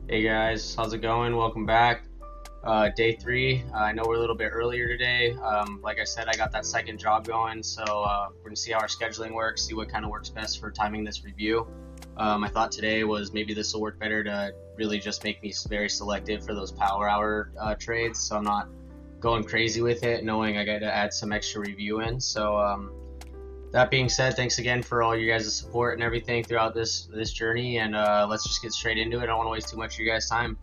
Hey guys, how's it going? Welcome back. Day three. I know we're a little bit earlier today. Like I said, I got that second job going, so we're gonna see how our scheduling works, see what kind of works best for timing this review. I thought today was maybe this will work better to really just make me very selective for those power hour trades, so I'm not going crazy with it, knowing I got to add some extra review in. So that being said, thanks again for all you guys' support and everything throughout this journey, and let's just get straight into it. I don't want to waste too much of you guys' time.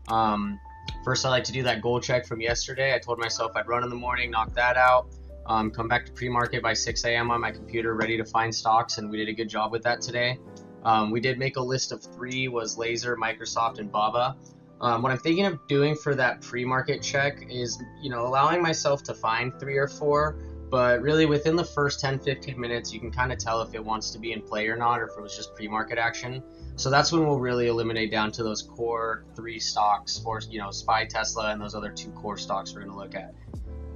Um, First, I like to do that goal check from yesterday. I told myself I'd run in the morning, knock that out, come back to pre-market by 6 a.m. on my computer, ready to find stocks, and we did a good job with that today. We did make a list of three: was Laser, Microsoft, and Baba. What I'm thinking of doing for that pre-market check is, allowing myself to find three or four, but really within the first 10-15 minutes, you can kind of tell if it wants to be in play or not, or if it was just pre-market action. So that's when we'll really eliminate down to those core three stocks, or SPY, Tesla, and those other two core stocks we're going to look at.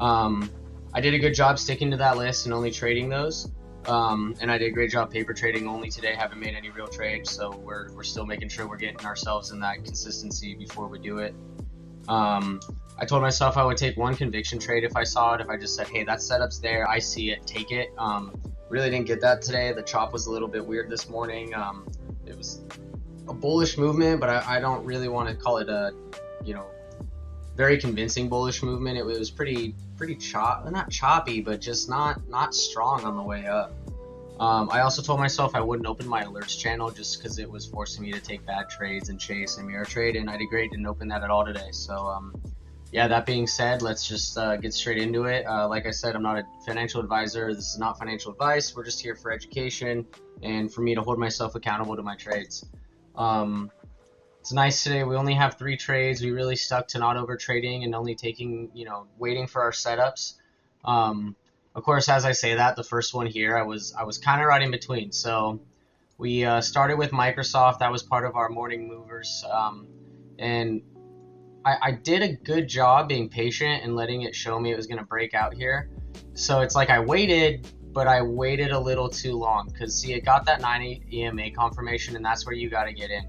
I did a good job sticking to that list and only trading those. And I did a great job paper trading only today. Haven't made any real trades, so we're still making sure we're getting ourselves in that consistency before we do it. I told myself I would take one conviction trade if I saw it. If I just said, hey, that setup's there, I see it, take it. Really didn't get that today. The chop was a little bit weird this morning. It was a bullish movement, but I don't really want to call it a, very convincing bullish movement. It was pretty not choppy, but just not strong on the way up. I also told myself I wouldn't open my alerts channel just because it was forcing me to take bad trades and chase and mirror trade, and I did great, didn't open that at all today. So yeah, that being said, let's just get straight into it. Like I said, I'm not a financial advisor. This is not financial advice. We're just here for education and for me to hold myself accountable to my trades. It's nice today. We only have three trades. We really stuck to not over trading and only taking, waiting for our setups. Of course, as I say that, the first one here, I was kind of right in between. So we started with Microsoft. That was part of our morning movers, and I did a good job being patient and letting it show me it was going to break out here. So it's like I waited, but I waited a little too long because, see, it got that 90 EMA confirmation, and that's where you got to get in.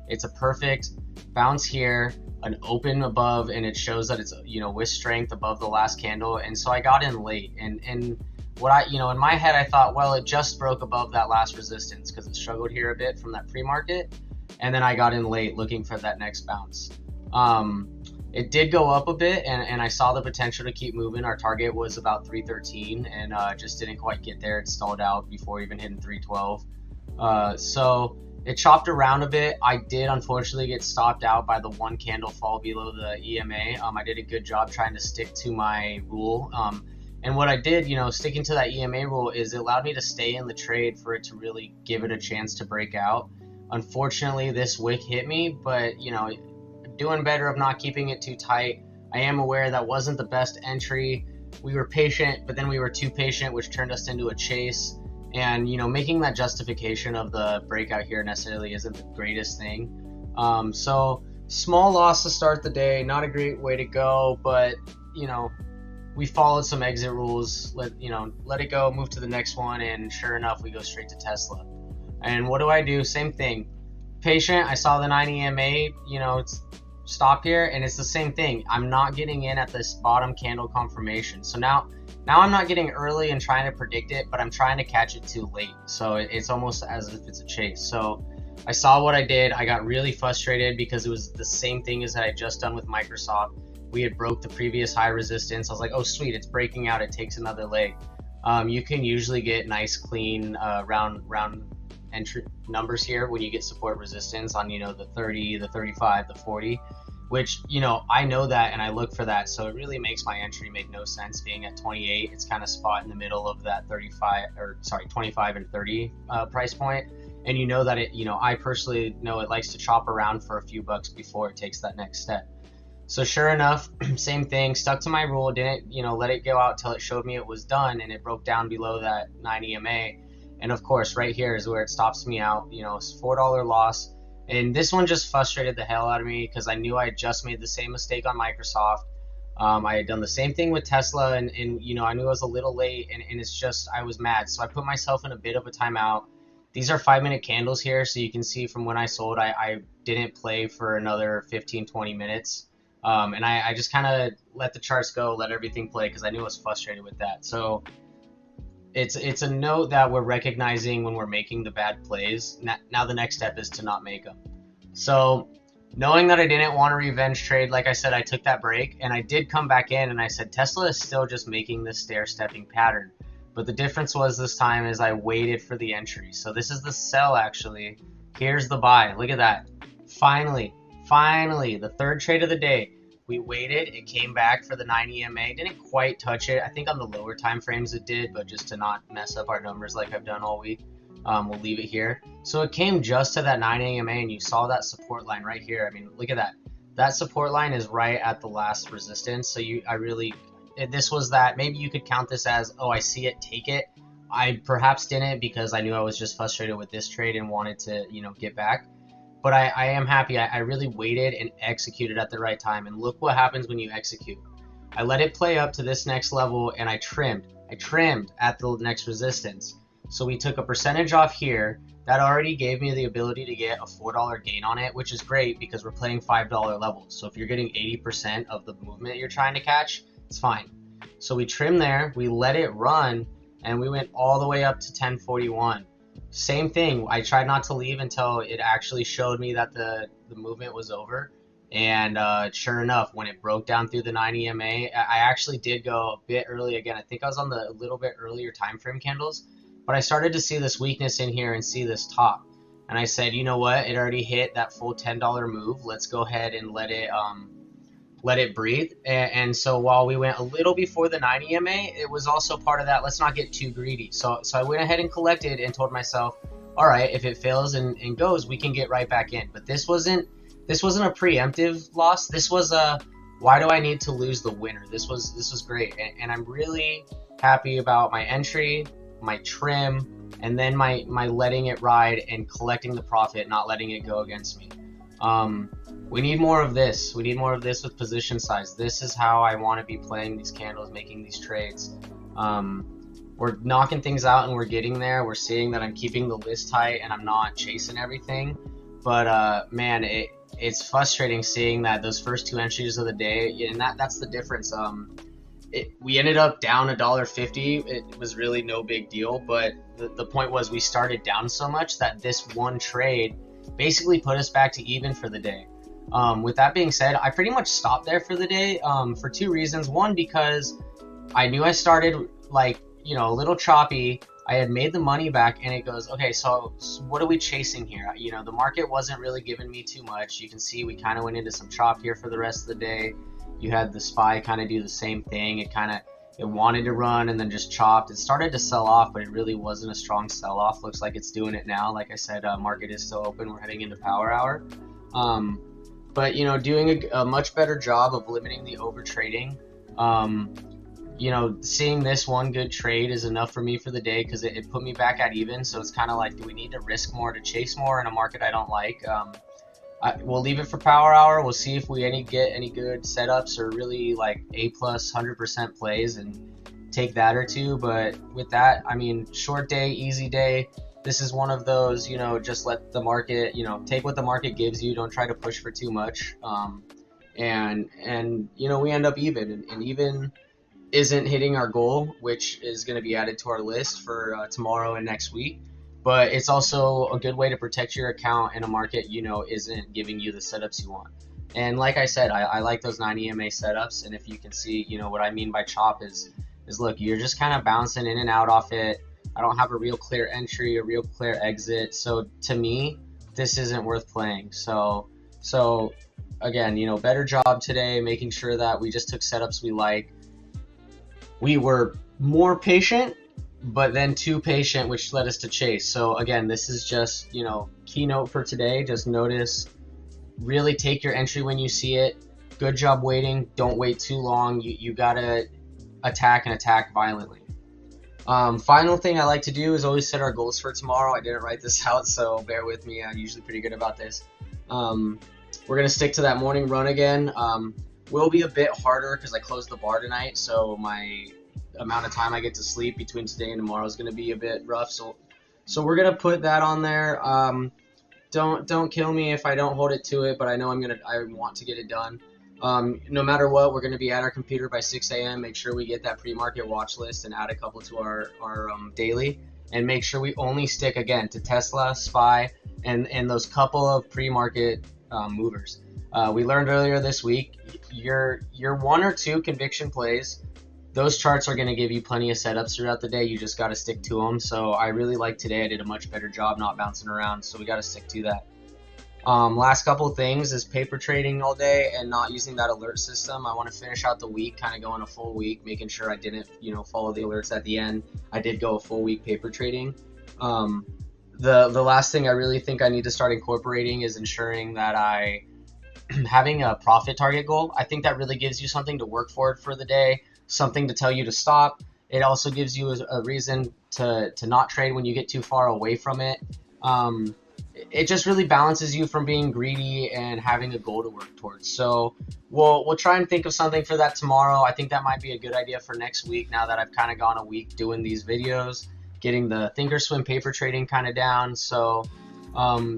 It's a perfect bounce here, an open above, and it shows that it's, with strength above the last candle. And so I got in late, and what I, in my head, I thought, well, it just broke above that last resistance because it struggled here a bit from that pre-market, and then I got in late looking for that next bounce. It did go up a bit, and I saw the potential to keep moving. Our target was about 313, and just didn't quite get there. It stalled out before even hitting 312. So it chopped around a bit. I did unfortunately get stopped out by the one candle fall below the EMA. I did a good job trying to stick to my rule. And what I did, sticking to that EMA rule, is it allowed me to stay in the trade for it to really give it a chance to break out. Unfortunately, this wick hit me, but doing better of not keeping it too tight. I am aware that wasn't the best entry. We were patient, but then we were too patient, which turned us into a chase. And making that justification of the breakout here necessarily isn't the greatest thing. So small loss to start the day, not a great way to go, but we followed some exit rules. Let it go, move to the next one, and sure enough, we go straight to Tesla. And what do? Same thing. Patient. I saw the 90 EMA, it's stop here, and it's the same thing. I'm not getting in at this bottom candle confirmation. So now I'm not getting early and trying to predict it, but I'm trying to catch it too late. So it's almost as if it's a chase. So I saw what I did. I got really frustrated because it was the same thing as I had just done with Microsoft. We had broke the previous high resistance. I was like, oh sweet, it's breaking out. It takes another leg. You can usually get nice, clean, round entry numbers here when you get support resistance on the 30, the 35, the 40, which I know that and I look for that. So it really makes my entry make no sense being at 28. It's kind of spot in the middle of that 25 and 30 price point, and that it I personally know it likes to chop around for a few bucks before it takes that next step. So sure enough, same thing, stuck to my rule, didn't let it go out till it showed me it was done, and it broke down below that 9 EMA. And of course, right here is where it stops me out. It's $4 loss. And this one just frustrated the hell out of me because I knew I had just made the same mistake on Microsoft. I had done the same thing with Tesla, and I knew I was a little late, and it's just, I was mad. So I put myself in a bit of a timeout, These are 5-minute candles here, so you can see from when I sold, I didn't play for another 15-20 minutes. And I just kind of let the charts go, let everything play, because I knew I was frustrated with that. So it's a note that we're recognizing when we're making the bad plays. Now the next step is to not make them. So knowing that I didn't want a revenge trade, like I said, I took that break and I did come back in and I said Tesla is still just making this stair-stepping pattern. But the difference was this time is I waited for the entry. So this is the sell actually. Here's the buy. Look at that. Finally, the third trade of the day. We waited, it came back for the 9 EMA, didn't quite touch it. I think on the lower time frames it did, but just to not mess up our numbers like I've done all week, we'll leave it here. So it came just to that 9 EMA and you saw that support line right here. I mean, look at that. That support line is right at the last resistance. So this was that, maybe you could count this as, oh, I see it, take it. I perhaps didn't because I knew I was just frustrated with this trade and wanted to, get back. But I am happy. I really waited and executed at the right time. And look what happens when you execute. I let it play up to this next level and I trimmed. I trimmed at the next resistance. So we took a percentage off here. That already gave me the ability to get a $4 gain on it, which is great because we're playing $5 levels. So if you're getting 80% of the movement you're trying to catch, it's fine. So we trimmed there, we let it run, and we went all the way up to 1041. Same thing, I tried not to leave until it actually showed me that the movement was over. And sure enough, when it broke down through the 9 EMA, I actually did go a bit early again. I think I was on the little bit earlier time frame candles, but I started to see this weakness in here and see this top. And I said, you know what, it already hit that full $10 move. Let's go ahead and let it breathe. And so while we went a little before the 9 EMA, it was also part of that, let's not get too greedy. So I went ahead and collected and told myself, all right, if it fails and goes, we can get right back in. But this wasn't a preemptive loss. This was a, why do I need to lose the winner? This was great. And I'm really happy about my entry, my trim, and then my letting it ride and collecting the profit, not letting it go against me. We need more of this. We need more of this with position size. This is how I want to be playing these candles, making these trades. We're knocking things out and we're getting there. We're seeing that I'm keeping the list tight and I'm not chasing everything. But man, it's frustrating seeing that those first two entries of the day, and that's the difference. We ended up down $1.50. It was really no big deal, but the point was we started down so much that this one trade basically put us back to even for the day. With that being said, I pretty much stopped there for the day for two reasons. One, because I knew I started a little choppy. I had made the money back and it goes, okay, so what are we chasing here? The market wasn't really giving me too much. You can see we kind of went into some chop here for the rest of the day. You had the SPY kind of do the same thing. It wanted to run and then just chopped. It started to sell off, but it really wasn't a strong sell off. Looks like it's doing it now. Like I said, market is still open. We're heading into power hour. But doing a much better job of limiting the over trading. Seeing this one good trade is enough for me for the day because it put me back at even. So it's kind of like, do we need to risk more to chase more in a market I don't like? We'll leave it for power hour. We'll see if we get any good setups or really like A+ 100% plays and take that or two. But with that, I mean, short day, easy day. This is one of those, just let the market, take what the market gives you. Don't try to push for too much. And we end up even, and even isn't hitting our goal, which is going to be added to our list for tomorrow and next week. But it's also a good way to protect your account in a market, isn't giving you the setups you want. And like I said, I like those 9 EMA setups. And if you can see, what I mean by chop is look, you're just kind of bouncing in and out off it. I don't have a real clear entry, a real clear exit. So to me, this isn't worth playing. So again, better job today, making sure that we just took setups we like. We were more patient, but then too patient, which led us to chase. So again, this is just, keynote for today. Just notice, really take your entry when you see it. Good job waiting. Don't wait too long. You gotta attack and attack violently. Final thing I like to do is always set our goals for tomorrow. I didn't write this out, so bear with me. I'm usually pretty good about this. We're gonna stick to that morning run again. Will be a bit harder because I closed the bar tonight, so my amount of time I get to sleep between today and tomorrow is going to be a bit rough. So So we're gonna put that on there. Don't kill me if I don't hold it to it, but I know I want to get it done. No matter what, we're gonna be at our computer by 6 a.m. Make sure we get that pre-market watch list and add a couple to our daily, and make sure we only stick again to Tesla, SPY, and those couple of pre-market movers. We learned earlier this week, your one or two conviction plays, those charts are going to give you plenty of setups throughout the day. You just got to stick to them. So I really like today. I did a much better job not bouncing around. So we got to stick to that. Last couple of things is paper trading all day and not using that alert system. I want to finish out the week, kind of going a full week, making sure I didn't, follow the alerts at the end. I did go a full week paper trading. The last thing I really think I need to start incorporating is ensuring that having a profit target goal. I think that really gives you something to work for the day, something to tell you to stop. It also gives you a reason to not trade when you get too far away from it. It just really balances you from being greedy and having a goal to work towards. So we'll try and think of something for that tomorrow. I think that might be a good idea for next week, now that I've kind of gone a week doing these videos, getting the thinkorswim paper trading kind of down. So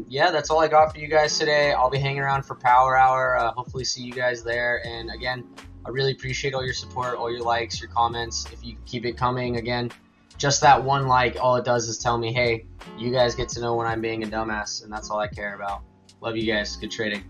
yeah, that's all I got for you guys today. I'll be hanging around for Power Hour. Hopefully see you guys there. And again, I really appreciate all your support, all your likes, your comments. If you keep it coming, again, just that one like, all it does is tell me, hey, you guys get to know when I'm being a dumbass, and that's all I care about. Love you guys. Good trading.